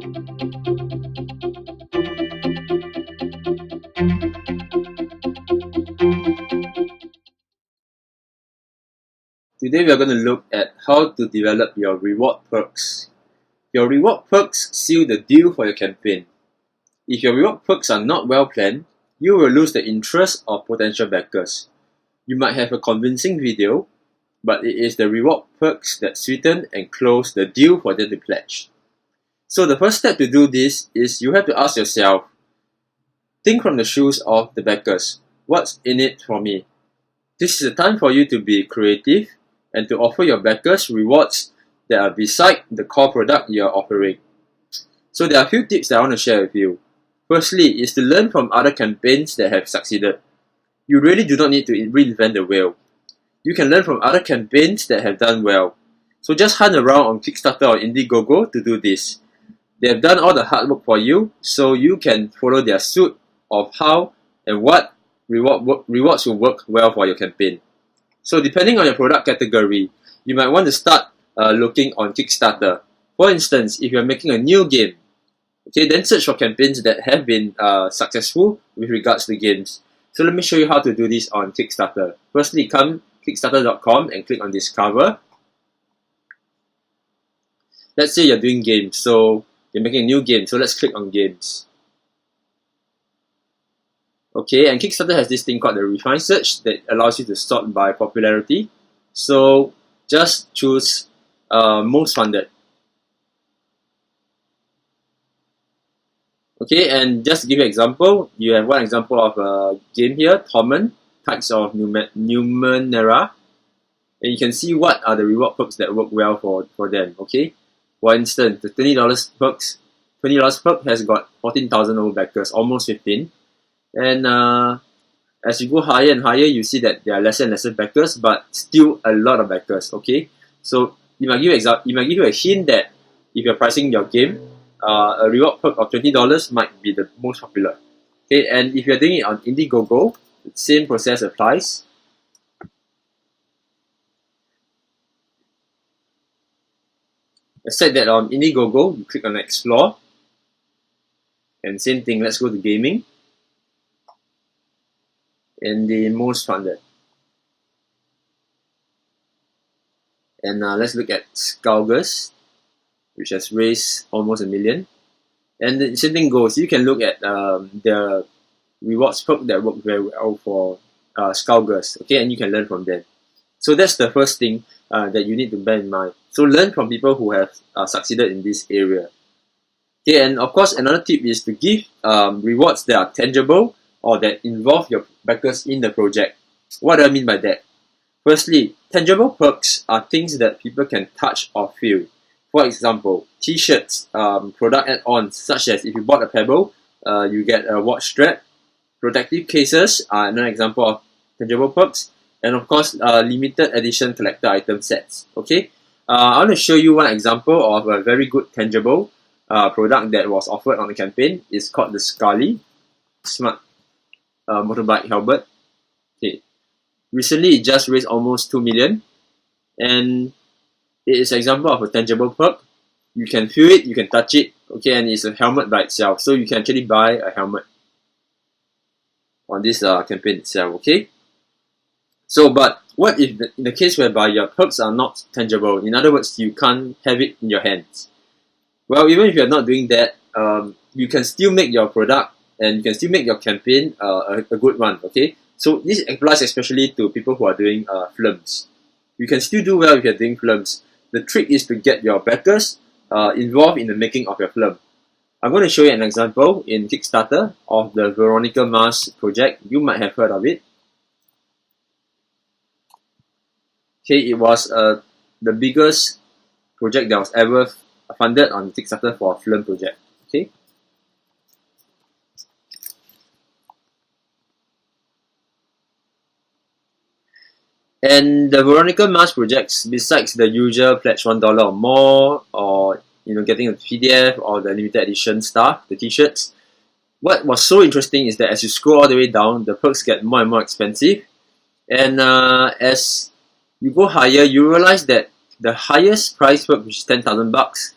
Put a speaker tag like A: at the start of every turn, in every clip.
A: Today we are going to look at how to develop your reward perks. Your reward perks seal the deal for your campaign. If your reward perks are not well planned, you will lose the interest of potential backers. You might have a convincing video, but it is the reward perks that sweeten and close the deal for them to pledge. So the first step to do this is you have to ask yourself, think from the shoes of the backers. What's in it for me? This is a time for you to be creative and to offer your backers rewards that are beside the core product you are offering. So there are a few tips that I want to share with you. Firstly, is to learn from other campaigns that have succeeded. You really do not need to reinvent the wheel. You can learn from other campaigns that have done well. So just hunt around on Kickstarter or Indiegogo to do this. They have done all the hard work for you, so you can follow their suit of how and what rewards will work well for your campaign. So depending on your product category, you might want to start looking on Kickstarter. For instance, if you're making a new game, okay, then search for campaigns that have been successful with regards to games. So let me show you how to do this on Kickstarter. Firstly, come kickstarter.com and click on Discover. Let's say you're doing games, so you're making a new game, so let's click on Games. Okay, and Kickstarter has this thing called the Refine Search that allows you to sort by popularity. So just choose most funded. Okay, and just to give you an example, you have one example of a game here, Torment, Types of Numenera. And you can see what are the reward perks that work well for them, okay? For instance, the $20 perk has got 14,000 over backers, almost 15. And as you go higher and higher, you see that there are lesser and lesser backers, but still a lot of backers, okay? So it might give you a hint that if you're pricing your game, a reward perk of $20 might be the most popular. Okay, and if you're doing it on Indiegogo, the same process applies. Let's set that on Indiegogo, you click on Explore. And same thing, let's go to Gaming. And the most funded. And let's look at Skulgers, which has raised almost $1 million. And the same thing goes, you can look at the rewards perk that work very well for Skulgers, okay, and you can learn from them. So that's the first thing that you need to bear in mind. So learn from people who have succeeded in this area. Okay, and of course another tip is to give rewards that are tangible or that involve your backers in the project. What do I mean by that? Firstly, tangible perks are things that people can touch or feel. For example, t-shirts, product add-ons, such as if you bought a Pebble, you get a watch strap. Protective cases are another example of tangible perks. And of course, limited edition collector item sets. Okay, I want to show you one example of a very good tangible product that was offered on the campaign. It's called the Scully Smart motorbike helmet. Okay, recently it just raised almost 2 million, and it is an example of a tangible perk. You can feel it, you can touch it, okay, and it's a helmet by itself, so you can actually buy a helmet on this campaign itself, okay? So, but what if in the case whereby your perks are not tangible? In other words, you can't have it in your hands. Well, even if you're not doing that, you can still make your product and you can still make your campaign a good one, okay? So this applies especially to people who are doing films. You can still do well if you're doing films. The trick is to get your backers involved in the making of your film. I'm going to show you an example in Kickstarter of the Veronica Mars project. You might have heard of it. Okay, it was the biggest project that was ever funded on Kickstarter for a film project. Okay. And the Veronica Mars projects, besides the usual pledge $1 or more, or getting a PDF or the limited edition stuff, the t-shirts, what was so interesting is that as you scroll all the way down, the perks get more and more expensive. And as you go higher, you realize that the highest price perk, which is $10,000,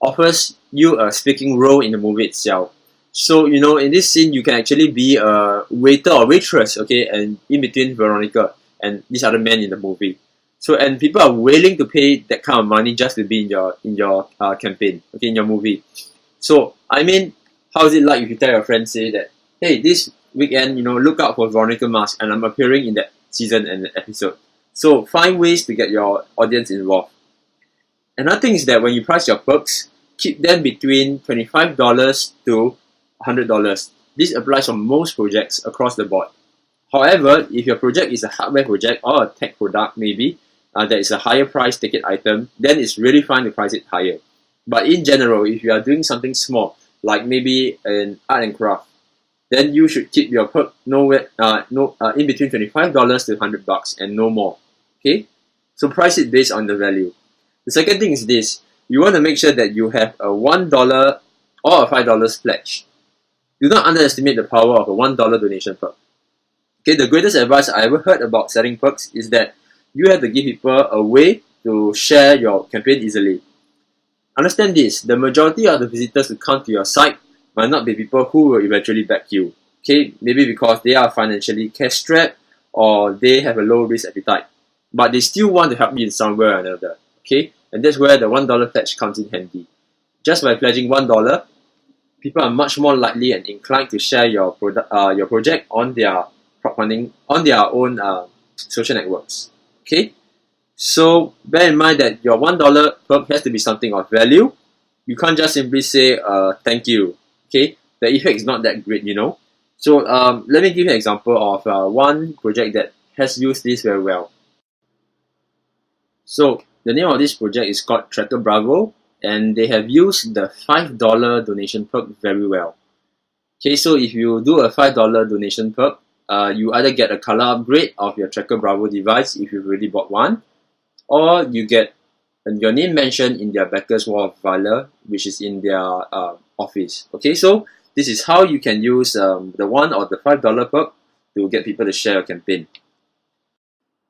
A: offers you a speaking role in the movie itself. So, you know, in this scene, you can actually be a waiter or waitress, okay, and in between Veronica and this other man in the movie. So, and people are willing to pay that kind of money just to be in your campaign, okay, in your movie. So, I mean, how is it like if you tell your friends, say that, hey, this weekend, you know, look out for Veronica Mars, and I'm appearing in that season and episode. So, find ways to get your audience involved. Another thing is that when you price your perks, keep them between $25 to $100. This applies for most projects across the board. However, if your project is a hardware project or a tech product maybe, that is a higher price ticket item, then it's really fine to price it higher. But in general, if you are doing something small, like maybe an art and craft, then you should keep your perk nowhere, in between $25 to $100 and no more. Okay? So price it based on the value. The second thing is this: you want to make sure that you have a $1 or a $5 pledge. Do not underestimate the power of a $1 donation perk. Okay, the greatest advice I ever heard about selling perks is that you have to give people a way to share your campaign easily. Understand this: the majority of the visitors who come to your site might not be people who will eventually back you. Okay, maybe because they are financially cash strapped or they have a low risk appetite, but they still want to help you in some way or another. Okay, and that's where the $1 pledge comes in handy. Just by pledging $1, people are much more likely and inclined to share your project on their crowdfunding, on their own social networks. Okay, so bear in mind that your $1 perk has to be something of value. You can't just simply say thank you. Okay, the effect is not that great, you know. So let me give you an example of one project that has used this very well. So the name of this project is called Tracker Bravo, and they have used the $5 donation perk very well. Okay, so if you do a $5 donation perk, you either get a color upgrade of your Tracker Bravo device if you've already bought one, or you get your name mentioned in their backers wall of valor, which is in their office. Okay, so this is how you can use the $1 or the $5 perk to get people to share your campaign.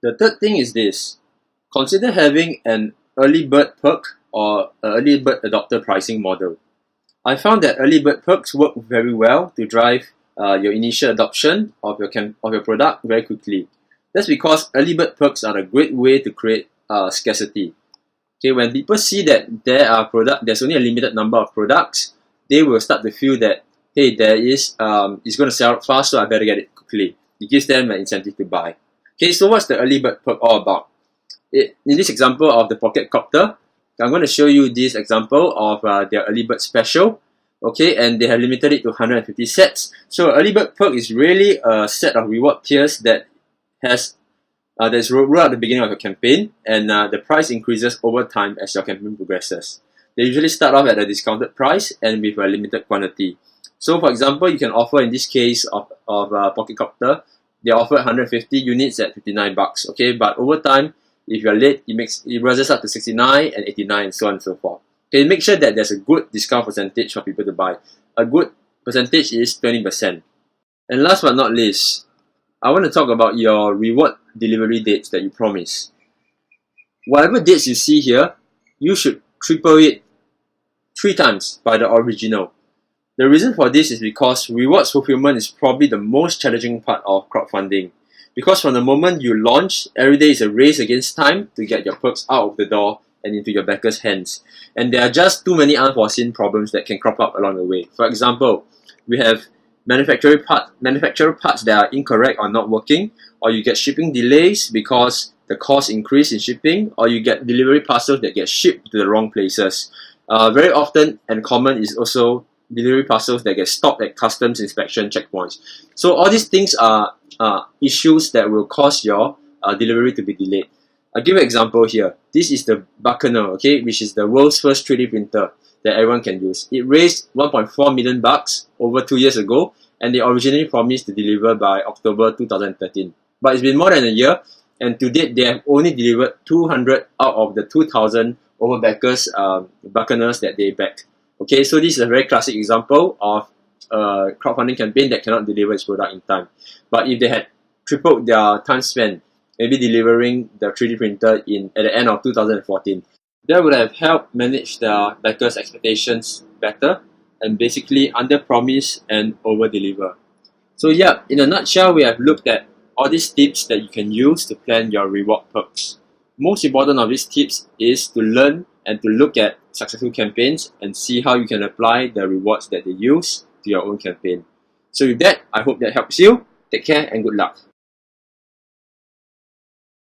A: The third thing is this: consider having an early bird perk or early bird adopter pricing model. I found that early bird perks work very well to drive your initial adoption of your product very quickly. That's because early bird perks are a great way to create scarcity. Okay, when people see that there's only a limited number of products, they will start to feel that, hey, it's going to sell fast, so I better get it quickly. It gives them an incentive to buy. Okay, so what's the early bird perk all about? In this example of the Pocket Copter, I'm going to show you this example of their early bird special. Okay, and they have limited it to 150 sets. So early bird perk is really a set of reward tiers that that's rolled out at the beginning of your campaign, and the price increases over time as your campaign progresses. They usually start off at a discounted price and with a limited quantity. So for example, you can offer, in this case of Pocket Copter, they offer 150 units at $59. Okay, but over time, if you're late, it rises up to 69 and 89 and so on and so forth. Okay, make sure that there's a good discount percentage for people to buy. A good percentage is 20%. And last but not least, I want to talk about your reward delivery dates that you promise. Whatever dates you see here, you should triple it 3 times by the original. The reason for this is because rewards fulfillment is probably the most challenging part of crowdfunding. Because from the moment you launch, every day is a race against time to get your perks out of the door and into your backers' hands. And there are just too many unforeseen problems that can crop up along the way. For example, we have manufacturer parts that are incorrect or not working, or you get shipping delays because the cost increase in shipping, or you get delivery parcels that get shipped to the wrong places. Very often and common is also delivery parcels that get stopped at customs inspection checkpoints. So all these things are issues that will cause your delivery to be delayed. I'll give you an example here. This is the Buccaneer, okay, which is the world's first 3D printer that everyone can use. It raised $1.4 million over 2 years ago, and they originally promised to deliver by October 2013. But it's been more than a year, and to date they have only delivered 200 out of the 2,000 overbackers Buccaneers that they backed. Okay, so this is a very classic example of a crowdfunding campaign that cannot deliver its product in time. But if they had tripled their time spent, maybe delivering the 3D printer at the end of 2014, That would have helped manage the backers' expectations better and basically under-promise and over-deliver. So yeah, in a nutshell, we have looked at all these tips that you can use to plan your reward perks. Most important of these tips is to learn and to look at successful campaigns and see how you can apply the rewards that they use to your own campaign. So with that, I hope that helps you. Take care and good luck.